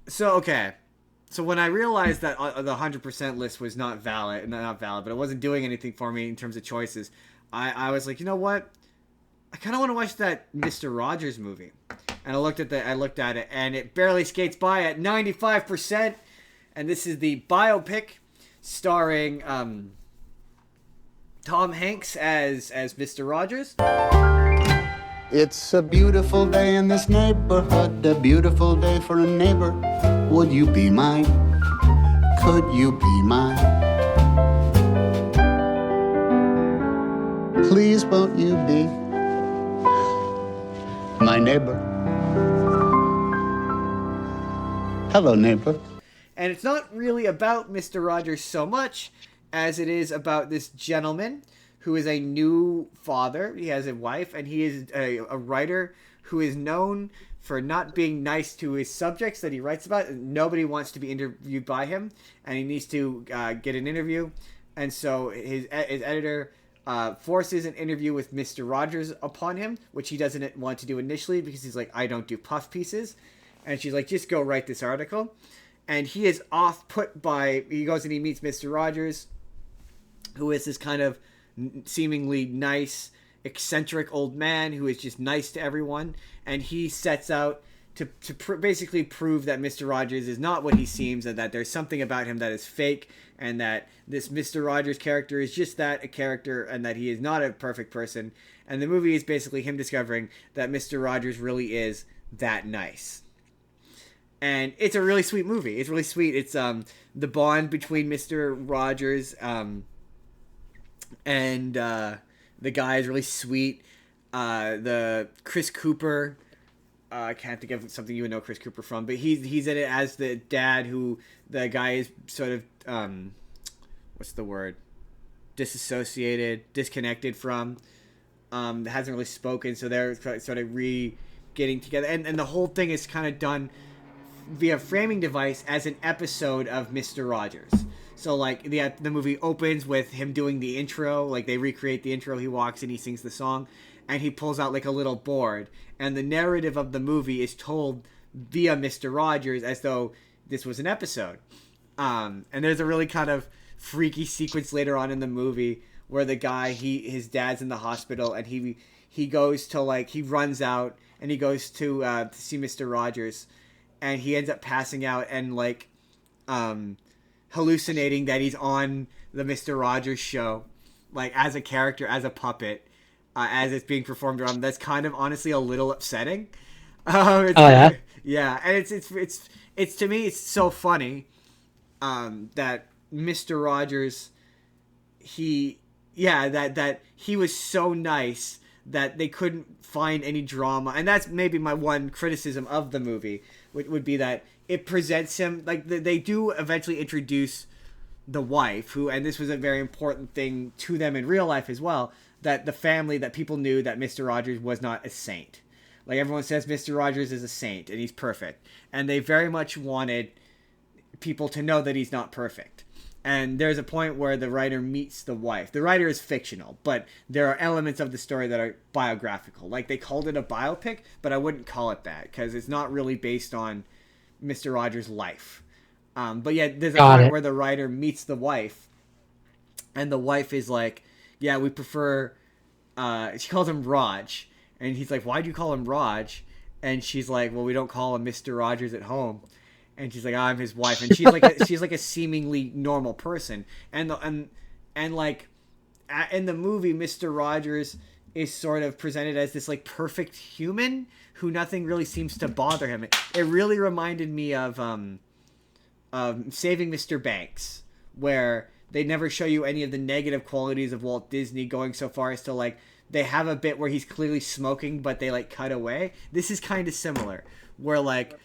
So okay. So when I realized that the 100% list was not valid, but it wasn't doing anything for me in terms of choices, I was like, you know what? I kind of want to watch that Mister Rogers movie. And I looked at it, and it barely skates by at 95%. And this is the biopic starring Tom Hanks as Mister Rogers. It's a beautiful day in this neighborhood, a beautiful day for a neighbor. Would you be mine? Could you be mine? Please won't you be my neighbor? Hello, neighbor. And it's not really about Mr. Rogers so much as it is about this gentleman who is a new father. He has a wife, and he is a writer who is known for not being nice to his subjects that he writes about. Nobody wants to be interviewed by him, and he needs to get an interview. And so his editor forces an interview with Mr. Rogers upon him, which he doesn't want to do initially because he's like, I don't do puff pieces. And she's like, just go write this article. And he is off put by, he goes and he meets Mr. Rogers, who is this kind of seemingly nice, eccentric old man who is just nice to everyone. And he sets out to basically prove that Mr. Rogers is not what he seems, and that there's something about him that is fake, and that this Mr. Rogers character is just that, a character, and that he is not a perfect person. And the movie is basically him discovering that Mr. Rogers really is that nice. And it's a really sweet movie. It's really sweet. It's the bond between Mr. Rogers and the guy is really sweet. The Chris Cooper, I can't think of something you would know Chris Cooper from, but he's in it as the dad who the guy is sort of what's the word? Disconnected from. Hasn't really spoken, so they're sort of getting together, and the whole thing is kind of done via framing device as an episode of Mr. Rogers. So like the movie opens with him doing the intro, like they recreate the intro, he walks in, he sings the song, and he pulls out like a little board, and the narrative of the movie is told via Mr. Rogers as though this was an episode. And there's a really kind of freaky sequence later on in the movie where the guy, his dad's in the hospital, and he goes to like, he runs out and he goes to see Mr. Rogers, and he ends up passing out and like hallucinating that he's on the Mr. Rogers show, like as a character, as a puppet, as it's being performed around. That's kind of honestly a little upsetting. Oh yeah. Yeah, and it's to me it's so funny that Mr. Rogers, that he was so nice that they couldn't find any drama. And that's maybe my one criticism of the movie, would be that it presents him, like, they do eventually introduce the wife, who, and this was a very important thing to them in real life as well, that the family, that people knew that Mr. Rogers was not a saint. Like, everyone says Mr. Rogers is a saint, and he's perfect. And they very much wanted people to know that he's not perfect. And there's a point where the writer meets the wife. The writer is fictional, but there are elements of the story that are biographical. Like, they called it a biopic, but I wouldn't call it that, because it's not really based on Mr. Rogers' life. But yeah, there's a point where the writer meets the wife, and the wife is like, yeah, we prefer, she calls him Raj, and he's like, why do you call him Raj? And she's like, well, we don't call him Mr. Rogers at home. And she's like, I'm his wife, and she's like a seemingly normal person, and like in the movie, Mr. Rogers is sort of presented as this like perfect human who nothing really seems to bother him. It really reminded me of Saving Mr. Banks, where they never show you any of the negative qualities of Walt Disney, going so far as to like, they have a bit where he's clearly smoking, but they like cut away. This is kind of similar, where like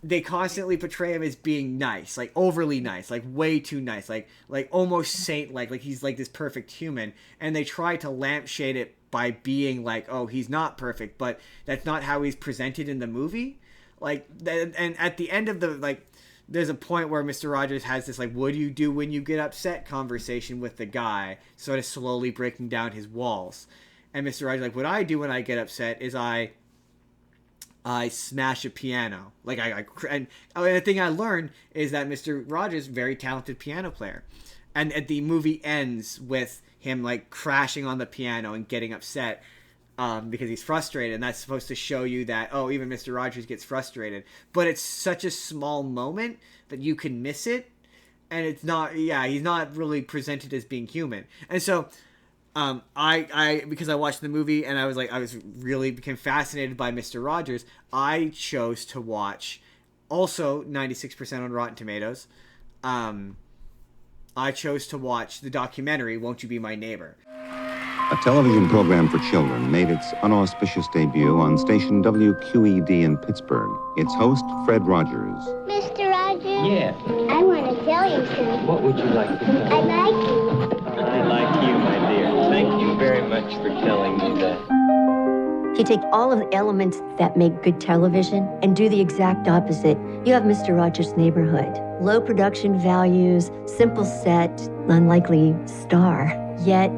they constantly portray him as being nice, like overly nice, like way too nice, like almost saint-like, like he's like this perfect human, and they try to lampshade it by being like, oh, he's not perfect, but that's not how he's presented in the movie. Like, and at the end of the, like, there's a point where Mr. Rogers has this like, what do you do when you get upset conversation with the guy, sort of slowly breaking down his walls. And Mr. Rogers like, what I do when I get upset is I I smash a piano. Like and the thing I learned is that Mr. Rogers, very talented piano player, and the movie ends with him like crashing on the piano and getting upset because he's frustrated, and that's supposed to show you that even Mr. Rogers gets frustrated, but it's such a small moment that you can miss it, and it's not. Yeah, he's not really presented as being human, and so. I because I watched the movie and I was really became fascinated by Mr. Rogers. I chose to watch, also 96% on Rotten Tomatoes. I chose to watch the documentary "Won't You Be My Neighbor." A television program for children made its unauspicious debut on station WQED in Pittsburgh. Its host, Fred Rogers. Mr. Rogers? Yeah. I want to tell you something. What would you like to tell me? I like you. I like you, my dear. Thank you very much for telling me that. If you take all of the elements that make good television and do the exact opposite, you have Mr. Rogers' Neighborhood. Low production values, simple set, unlikely star. Yet,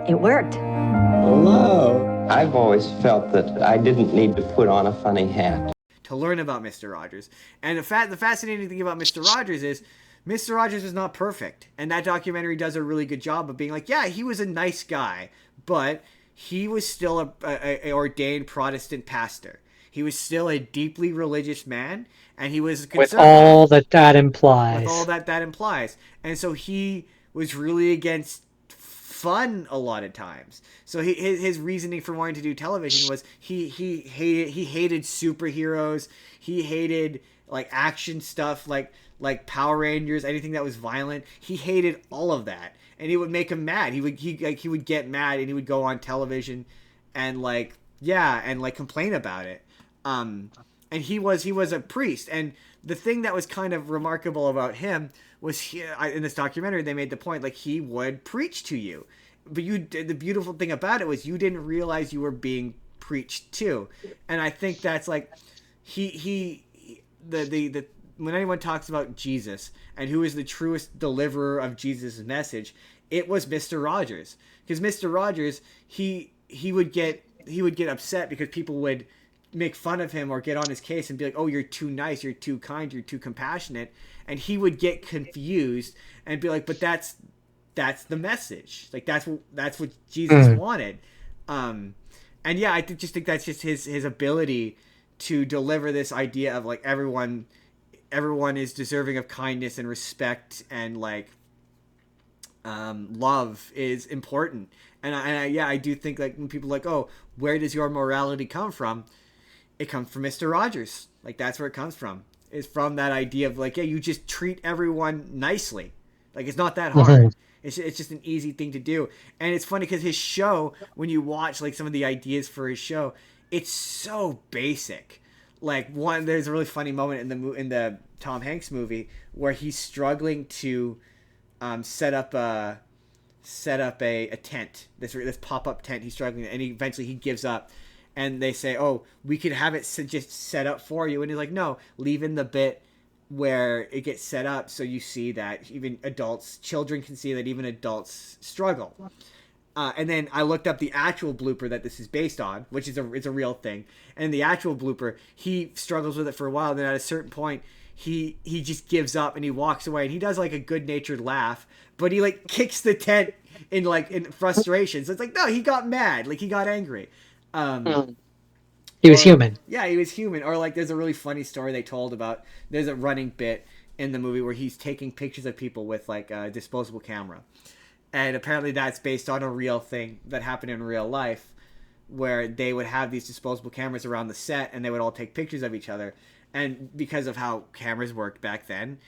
it worked. Hello. I've always felt that I didn't need to put on a funny hat. To learn about Mr. Rogers. And the fascinating thing about Mr. Rogers is Mr. Rogers is not perfect. And that documentary does a really good job of being like, yeah, he was a nice guy, but he was still a ordained Protestant pastor. He was still a deeply religious man, and he was with all that implies. With all that implies. And so he was really against fun a lot of times. So his reasoning for wanting to do television was he hated superheroes. He hated like action stuff like Power Rangers, anything that was violent. He hated all of that, and it would make him mad. He would get mad, and he would go on television and complain about it. And he was a priest, and the thing that was kind of remarkable about him was in this documentary they made the point like he would preach to you, but the beautiful thing about it was you didn't realize you were being preached to. And I think that's like the when anyone talks about Jesus and who is the truest deliverer of Jesus' message, it was Mr. Rogers. Because Mr. Rogers, he would get upset because people would make fun of him or get on his case and be like, oh, you're too nice, you're too kind, you're too compassionate. And he would get confused and be like, but that's the message. Like that's what Jesus wanted. And yeah, I just think that's just his ability to deliver this idea of like everyone is deserving of kindness and respect, and like love is important. And I do think like when people are like, oh, where does your morality come from? It comes from Mr. Rogers. Like that's where it comes from. It's from that idea of like, yeah, you just treat everyone nicely. Like it's not that hard. Mm-hmm. It's just an easy thing to do. And it's funny because his show, when you watch like some of the ideas for his show, it's so basic. Like there's a really funny moment in the Tom Hanks movie where he's struggling to set up a tent, this pop-up tent. He's struggling, and eventually he gives up. And they say, oh, we could have it just set up for you. And he's like, no, leave in the bit where it gets set up so you see that even children can see that even adults struggle. And then I looked up the actual blooper that this is based on, which is it's a real thing. And the actual blooper, he struggles with it for a while. Then at a certain point, he just gives up and he walks away. And he does like a good-natured laugh, but he like kicks the tent in frustration. So it's like, no, he got mad. Like he got angry. He was human. Yeah, he was human. Or like there's a really funny story they told about, there's a running bit in the movie where he's taking pictures of people with like a disposable camera. And apparently that's based on a real thing that happened in real life, where they would have these disposable cameras around the set and they would all take pictures of each other. And because of how cameras worked back then,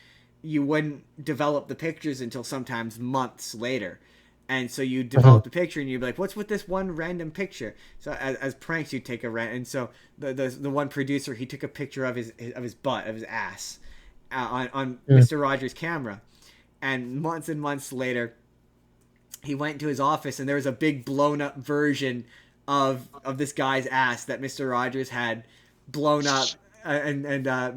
you wouldn't develop the pictures until sometimes months later. And so you develop the picture and you'd be like, what's with this one random picture? So as pranks, you'd take and so the one producer, he took a picture of his butt, of his ass on Mr. Rogers' camera. And months later, he went into his office and there was a big blown up version of this guy's ass that Mr. Rogers had blown up and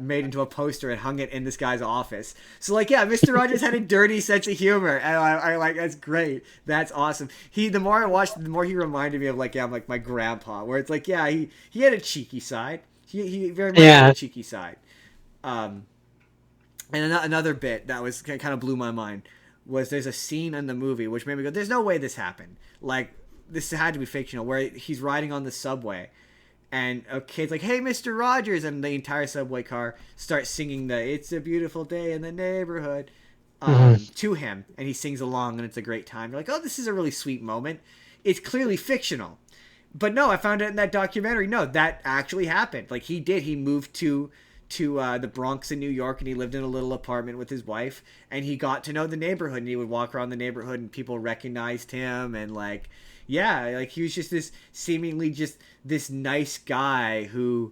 made into a poster and hung it in this guy's office. So like, yeah, Mr. Rogers had a dirty sense of humor, and I like, that's great. That's awesome. The more I watched, the more he reminded me of like, yeah, I'm like my grandpa, where it's like, yeah, he had a cheeky side. He very much Yeah. had a cheeky side. And another bit that was kind of blew my mind was there's a scene in the movie which made me go, "There's no way this happened. Like this had to be fictional." Where he's riding on the subway, and a kid's like, "Hey, Mr. Rogers," and the entire subway car starts singing the "It's a Beautiful Day in the Neighborhood" to him, and he sings along, and it's a great time. You're like, "Oh, this is a really sweet moment." It's clearly fictional, but no, I found it in that documentary. No, that actually happened. Like he did. He moved to the Bronx in New York, and he lived in a little apartment with his wife, and he got to know the neighborhood, and he would walk around the neighborhood, and people recognized him, and like, yeah, like he was just this seemingly just this nice guy who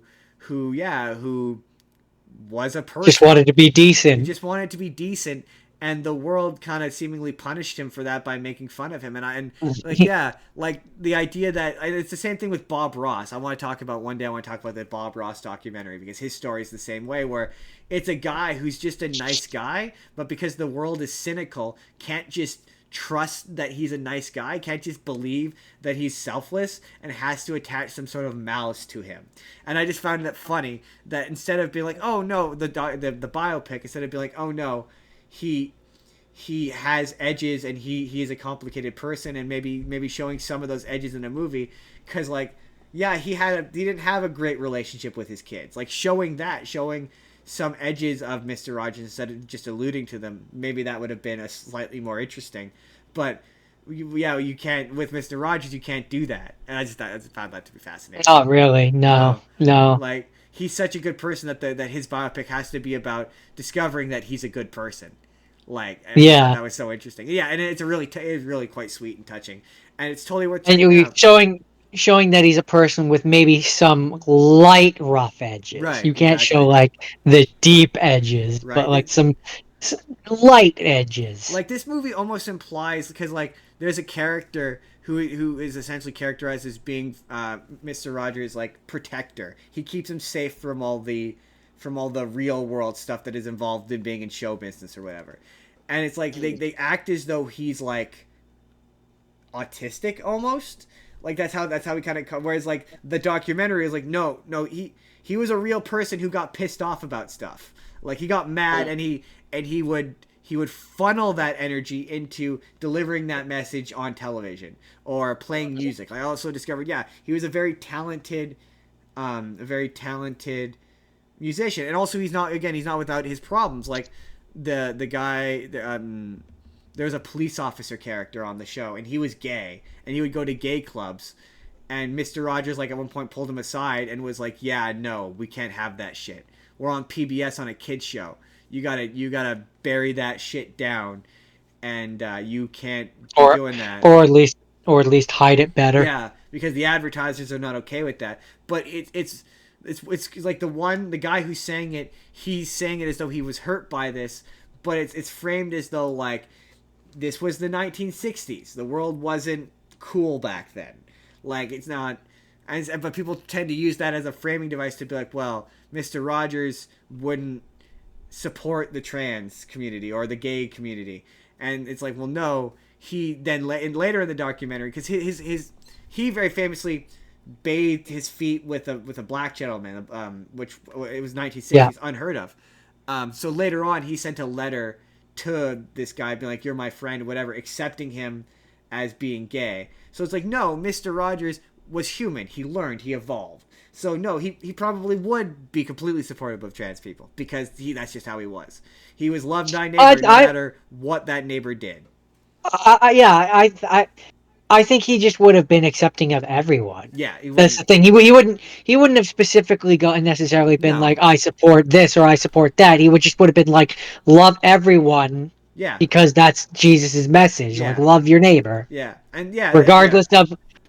was a person. Just wanted to be He decent. just wanted to be decent, and the world kind of seemingly punished him for that by making fun of him. And like, yeah, like the idea that it's the same thing with Bob Ross. I want to talk about one day. I want to talk about the Bob Ross documentary because his story is the same way, where it's a guy who's just a nice guy, but because the world is cynical, can't just trust that he's a nice guy, can't just believe that he's selfless, and has to attach some sort of malice to him. And I just found that funny that instead of being like, oh no, the biopic, instead of being like, oh no, he has edges and he is a complicated person, and maybe showing some of those edges in a movie, because like, yeah, he didn't have a great relationship with his kids. Like showing some edges of Mr. Rogers instead of just alluding to them, maybe that would have been a slightly more interesting. But you can't, with Mr. Rogers, you can't do that. And I found that to be fascinating. Not really. No. Like he's such a good person that his biopic has to be about discovering that he's a good person. Like, Yeah. that was so interesting. Yeah, and it's really quite sweet and touching, and it's totally worth And checking you're out. showing that he's a person with maybe some light rough edges. Right, You can't exactly. show like the deep edges, Right. but like some light edges. Like this movie almost implies, because like there's a character who is essentially characterized as being Mr. Rogers' like protector. He keeps him safe from all the real world stuff that is involved in being in show business or whatever. And it's like they act as though he's like autistic almost. Like that's how he kind of, whereas like the documentary is like no, he was a real person who got pissed off about stuff. Like he got mad, and he would funnel that energy into delivering that message on television or playing music. I also discovered, yeah, he was a very talented musician, and also he's not without his problems. Like the guy, there was a police officer character on the show, and he was gay, and he would go to gay clubs, and Mr. Rogers like at one point pulled him aside and was like, yeah, no, we can't have that shit. We're on PBS on a kids show. You gotta bury that shit down, and you can't be doing that. Or at least hide it better. Yeah, because the advertisers are not okay with that. But it's like the guy who's saying it, he's saying it as though he was hurt by this, but it's framed as though like this was the 1960s. The world wasn't cool back then. Like it's not. But people tend to use that as a framing device to be like, well, Mr. Rogers wouldn't support the trans community or the gay community, and it's like, well, no. He then later in the documentary, because he very famously bathed his feet with a black gentleman, which it was 1960s, Yeah. unheard of. So later on, he sent a letter to this guy being like, "You're my friend," whatever, accepting him as being gay. So it's like, no, Mr. Rogers was human. He learned. He evolved. So no, he probably would be completely supportive of trans people because that's just how he was. He was loved thy neighbor no matter what that neighbor did. I think he just would have been accepting of everyone. Yeah, That's the thing. He wouldn't have specifically necessarily been like, I support this or I support that. He would have been like, love everyone. Yeah. Because that's Jesus's message. Yeah. Like, love your neighbor. Yeah, and yeah.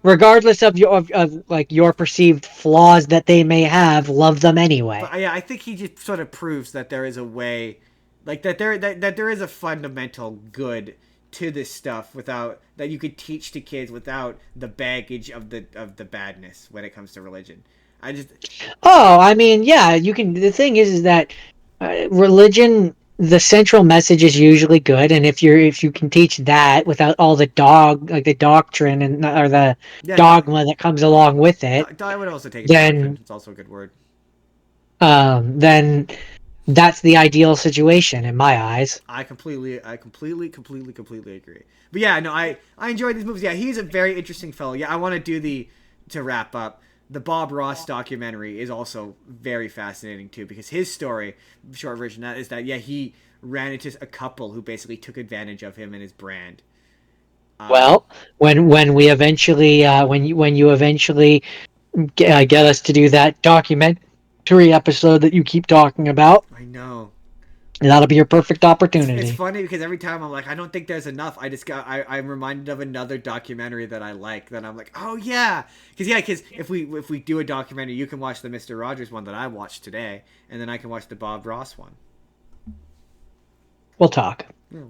Regardless of your perceived flaws that they may have, love them anyway. But yeah, I think he just sort of proves that there is a way, like that there is a fundamental good to this stuff that you could teach to kids without the baggage of the badness when it comes to religion. I mean, yeah, you can. The thing is that religion, the central message is usually good, and if you can teach that without all the doctrine or the dogma that comes along with it, I would also take it. Then it's also a good word. then that's the ideal situation in my eyes. I completely agree. But yeah, no, I enjoyed these movies. Yeah, he's a very interesting fellow. Yeah, I want to do to wrap up, the Bob Ross documentary is also very fascinating too, because his story, short version of that, is that he ran into a couple who basically took advantage of him and his brand. Well, when we eventually when you eventually get us to do that documentary episode that you keep talking about, I know. that'll be your perfect opportunity. It's funny because every time I'm like, I don't think there's enough. I'm reminded of another documentary that I like. Then I'm like, oh yeah, because if we do a documentary, you can watch the Mr. Rogers one that I watched today, and then I can watch the Bob Ross one. We'll talk. Yeah,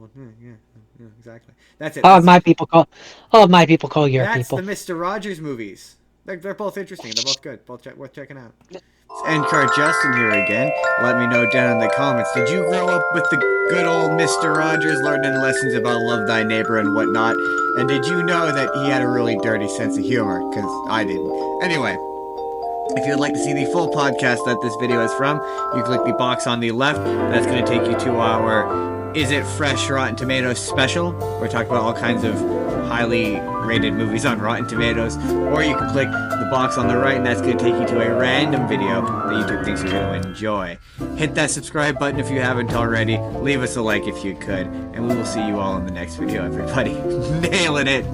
exactly. That's it. All of my people call your That's people. the Mr. Rogers movies. They're both interesting. They're both good. Worth checking out. Endcard Justin here again. Let me know down in the comments. Did you grow up with the good old Mr. Rogers, learning lessons about love thy neighbor and whatnot? And did you know that he had a really dirty sense of humor? Because I didn't. Anyway, if you'd like to see the full podcast that this video is from, you click the box on the left. That's going to take you to our Is It Fresh Rotten Tomatoes special. We're talking about all kinds of highly rated movies on Rotten Tomatoes. Or you can click the box on the right, and that's going to take you to a random video that YouTube thinks you're going to enjoy. Hit that subscribe button if you haven't already. Leave us a like if you could. And we will see you all in the next video, everybody. Nailing it.